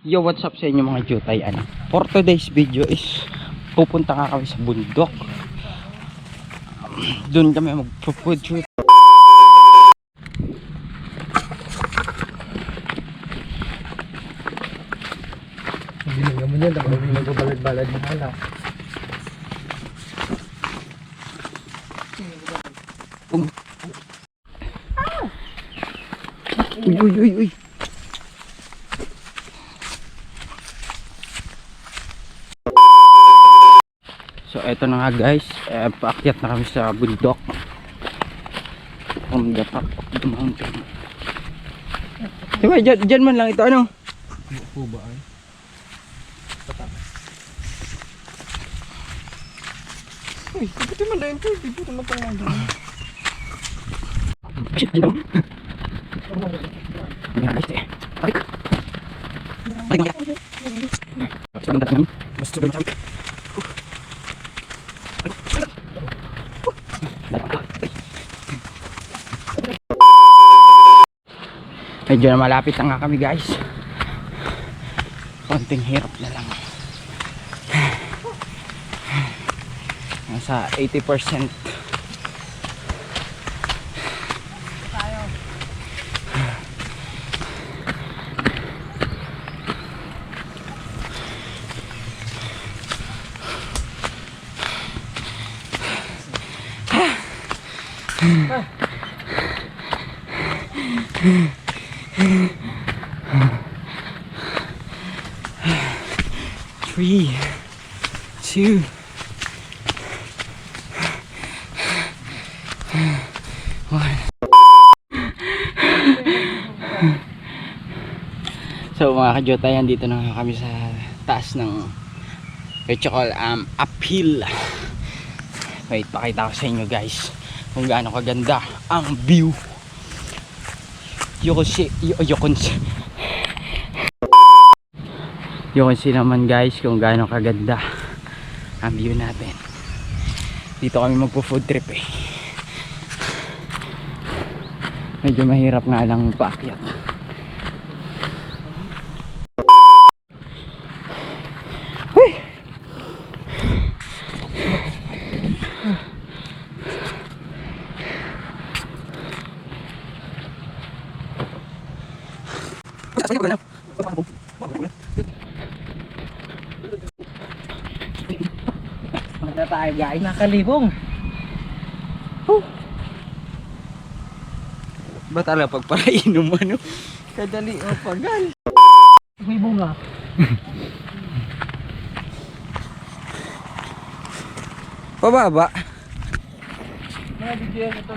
Yo, what's up sa inyo mga jutay? For today's video is pupunta nga kami sa bundok. Doon kami mag-food shoot. Hindi naman yan, ako nang magbabalad-balad ng hala. Uy. So eto na nga guys, paakyat na kami sa bundok. From the top of the mountain. Diba, dyan man lang ito ano? Po ba ay? Uy, dito man dahil po, dito naman pang nandun. Ayan guys, tarik. Tarik mga yan. Basta doon natin. Basta doon natin. Medyo na malapit na nga kami guys. Konting hirap na lang. Nasa 80%. Three, two, one. So mga kajotayan, dito na nga kami sa taas ng uphill. Wait, pakita ko sa inyo guys kung gaano kaganda ang view. You can see naman guys kung gaano kaganda ang view natin. Dito kami magpo-food trip eh. Medyo mahirap nga lang paakyat. Na tayo guys, Nakalibong. ba talaga pagpalainom ano? Kadali o pagal. May bunga. Pababa. Mga video ito.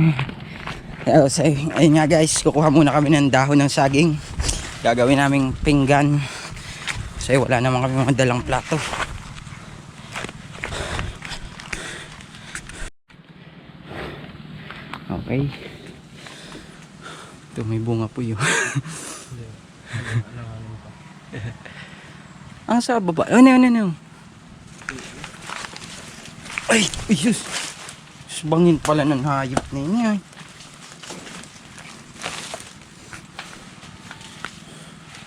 Ayun nga guys, kukuha muna kami ng dahon ng saging. Gagawin naming pinggan. Kasi wala naman kami mga dalang plato. Okay. Ito may bunga po yun. Ang sa baba. Ano. Ay, Diyos. Bangin pala ng hayop na yun.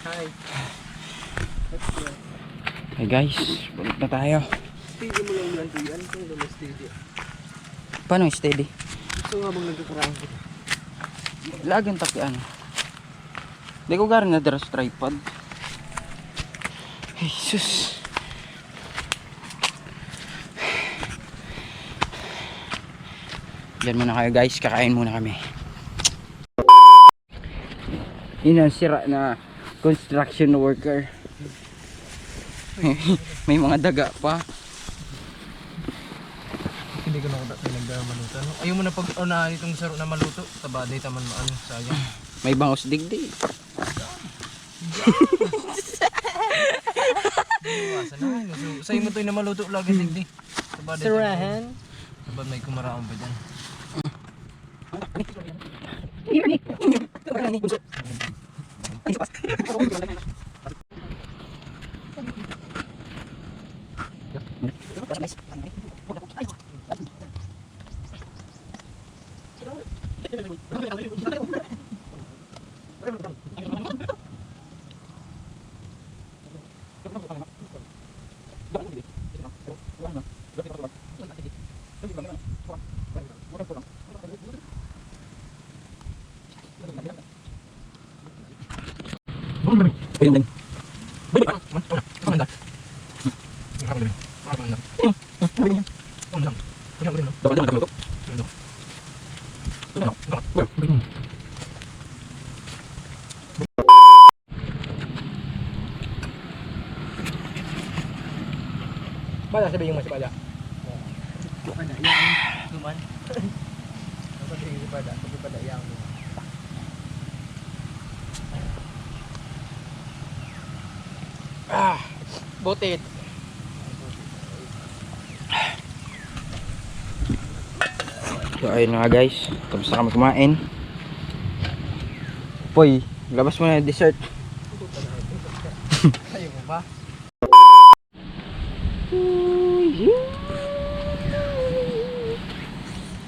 Hi. Hey guys, balik na tayo. Steady mo lang lang tuyan. Kung naman steady. Paano steady? Ito nga bang nagkakaraan ko. Lagang tapian. Hindi ko gano'n na daras tripod. Jesus. Diyan muna kayo guys, kakain muna kami. Yun ang sira na construction worker. May mga daga pa. Hindi ko na nagmaluto. Ayaw mo na pag unahan itong saro na maluto. Tabaday taman maano, sayang. May bangos digdig. Iwasan na. Sa'yo mo ito na maluto lagi digdi. Tabaday Sarahan. Tabad may kumaraon pa dyan. Bala, sabihin mo si Bala. Pada, yang luman. Sabihin si Pada, yang luman. Butit. So ayun na nga guys, tapos na kami kumain. Poy, labas mo na yung dessert. Ayaw mo ba?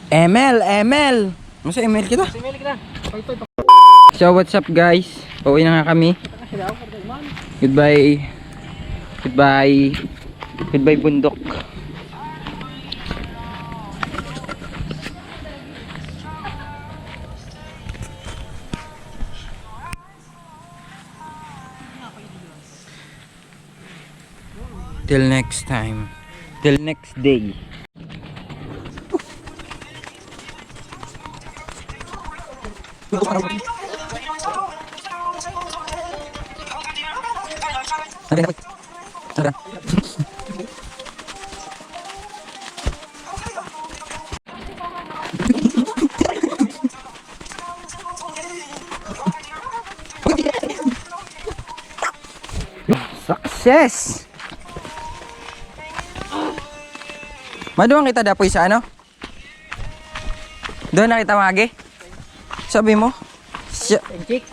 ML! Masa ML kita? Simili ka na. So what's up guys? Pauwi na nga kami. Goodbye. Goodbye bundok. Till next time. Till next day. Success! Maduang kita dapoy sa ano? Doon nakita magi? Sabi mo?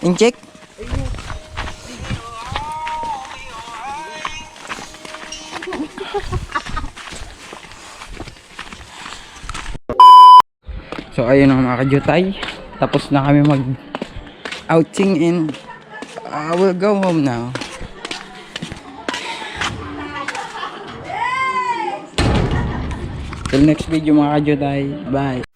Inchik? So ayun ang mga kajutay. Tapos na kami mag outing and we'll go home now. Till next video mga kajutay. Bye.